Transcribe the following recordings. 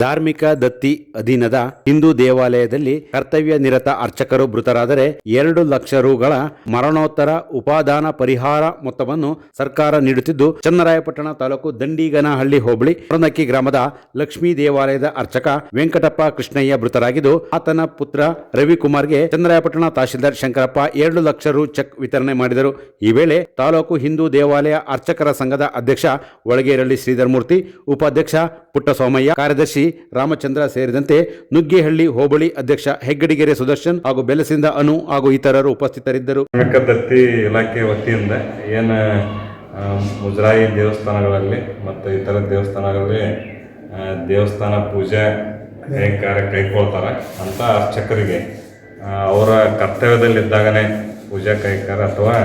ಧಾರ್ಮಿಕ ದತ್ತಿ ಅಧೀನದ ಹಿಂದೂ ದೇವಾಲಯದಲ್ಲಿ ಕರ್ತವ್ಯ ನಿರತ ಅರ್ಚಕರು ಮೃತರಾದರೆ 2 ಲಕ್ಷ ರುಗಳ ಮರಣೋತ್ತರ ಉಪಾದಾನ ಪರಿಹಾರ ಮೊತ್ತವನ್ನು ಸರ್ಕಾರ ನೀಡುತ್ತಿದ್ದು, ಚನ್ನರಾಯಪಟ್ಟಣ ತಾಲೂಕು ದಂಡಿಗನಹಳ್ಳಿ ಹೋಬಳಿ ಹೊರನಕ್ಕಿ ಗ್ರಾಮದ ಲಕ್ಷ್ಮೀ ದೇವಾಲಯದ ಅರ್ಚಕ ವೆಂಕಟಪ್ಪ ಕೃಷ್ಣಯ್ಯ ಮೃತರಾಗಿದ್ದು, ಆತನ ಪುತ್ರ ರವಿಕುಮಾರ್ಗೆ ಚನ್ನರಾಯಪಟ್ಟಣ ತಹಶೀಲ್ದಾರ್ ಶಂಕರಪ್ಪ 2 ಲಕ್ಷ ರು ಚೆಕ್ ವಿತರಣೆ ಮಾಡಿದರು. ಈ ವೇಳೆ ತಾಲೂಕು ಹಿಂದೂ ದೇವಾಲಯ ಅರ್ಚಕರ ಸಂಘದ ಅಧ್ಯಕ್ಷ ಒಳಗೇರಳ್ಳಿ ಶ್ರೀಧರಮೂರ್ತಿ, ಉಪಾಧ್ಯಕ್ಷ ಪುಟ್ಟಸೋಮಯ್ಯ, ಕಾರ್ಯದರ್ಶಿ ರಾಮಚಂದ್ರ ಸೇರಿದಂತೆ ನುಗ್ಗೇಹಳ್ಳಿ ಹೋಬಳಿ ಅಧ್ಯಕ್ಷ ಹೆಗ್ಗಡಿಗೆರೆ ಸುದರ್ಶನ್ ಹಾಗೂ ಬೆಲಸಿಂದ ಅನು ಹಾಗೂ ಇತರರು ಉಪಸ್ಥಿತರಿದ್ದರು. ದತ್ತಿ ಇಲಾಖೆ ವತಿಯಿಂದ ಏನು ಮುಜರಾಯಿ ದೇವಸ್ಥಾನಗಳಲ್ಲಿ ಮತ್ತು ಇತರ ದೇವಸ್ಥಾನಗಳಲ್ಲಿ ದೇವಸ್ಥಾನ ಪೂಜೆ ಕಾರ್ಯ ಕೈಗೊಳ್ತಾರೆ ಅಂತ ಅರ್ಚಕರಿಗೆ ಅವರ ಕರ್ತವ್ಯದಲ್ಲಿದ್ದಾಗನೇ ಪೂಜಾ ಕೈಕಾರ ಅಥವಾ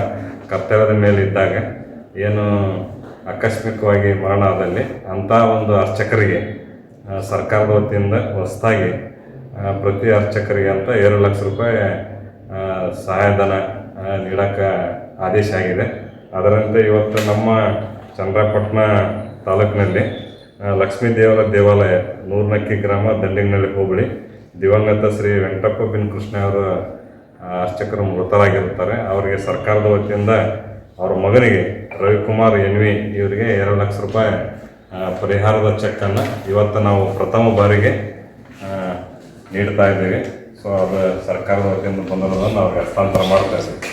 ಕರ್ತವ್ಯದ ಮೇಲೆ ಇದ್ದಾಗ ಏನು ಆಕಸ್ಮಿಕವಾಗಿ ಮರಣ ಆದಲ್ಲಿ ಅಂಥ ಒಂದು ಅರ್ಚಕರಿಗೆ ಸರ್ಕಾರದ ವತಿಯಿಂದ ಹೊಸದಾಗಿ ಪ್ರತಿ ಅರ್ಚಕರಿಗೆ ಅಂತ 2 ಲಕ್ಷ ರೂಪಾಯಿ ಸಹಾಯಧನ ನೀಡೋಕ್ಕೆ ಆದೇಶ ಆಗಿದೆ. ಅದರಂತೆ ಇವತ್ತು ನಮ್ಮ ಚನ್ನರಾಯಪಟ್ಟಣ ತಾಲೂಕಿನಲ್ಲಿ ಲಕ್ಷ್ಮೀ ದೇವಾಲಯ ನೂರ್ನಕ್ಕಿ ಗ್ರಾಮ ದಂಡಿಗನಹಳ್ಳಿ ಹೋಬಳಿ ದಿವಂಗತ ಶ್ರೀ ವೆಂಕಟಪ್ಪ ಬಿನ್ ಕೃಷ್ಣ ಅವರು ಅರ್ಚಕರು ಮೃತರಾಗಿರುತ್ತಾರೆ. ಅವರಿಗೆ ಸರ್ಕಾರದ ವತಿಯಿಂದ ಅವರ ಮಗನಿಗೆ ರವಿಕುಮಾರ್ ಎನ್ವಿ ಇವರಿಗೆ 2 ಲಕ್ಷ ರೂಪಾಯಿ ಪರಿಹಾರದ ಚೆಕ್ಕನ್ನು ಇವತ್ತು ನಾವು ಪ್ರಥಮ ಬಾರಿಗೆ ನೀಡ್ತಾ ಇದ್ದೀವಿ. ಸೊ ಅದು ಸರ್ಕಾರದ ವತಿಯಿಂದ ಬಂದಿರೋದನ್ನು ಅವ್ರಿಗೆ ಹಸ್ತಾಂತರ ಮಾಡ್ತಾ ಇದ್ದೀವಿ.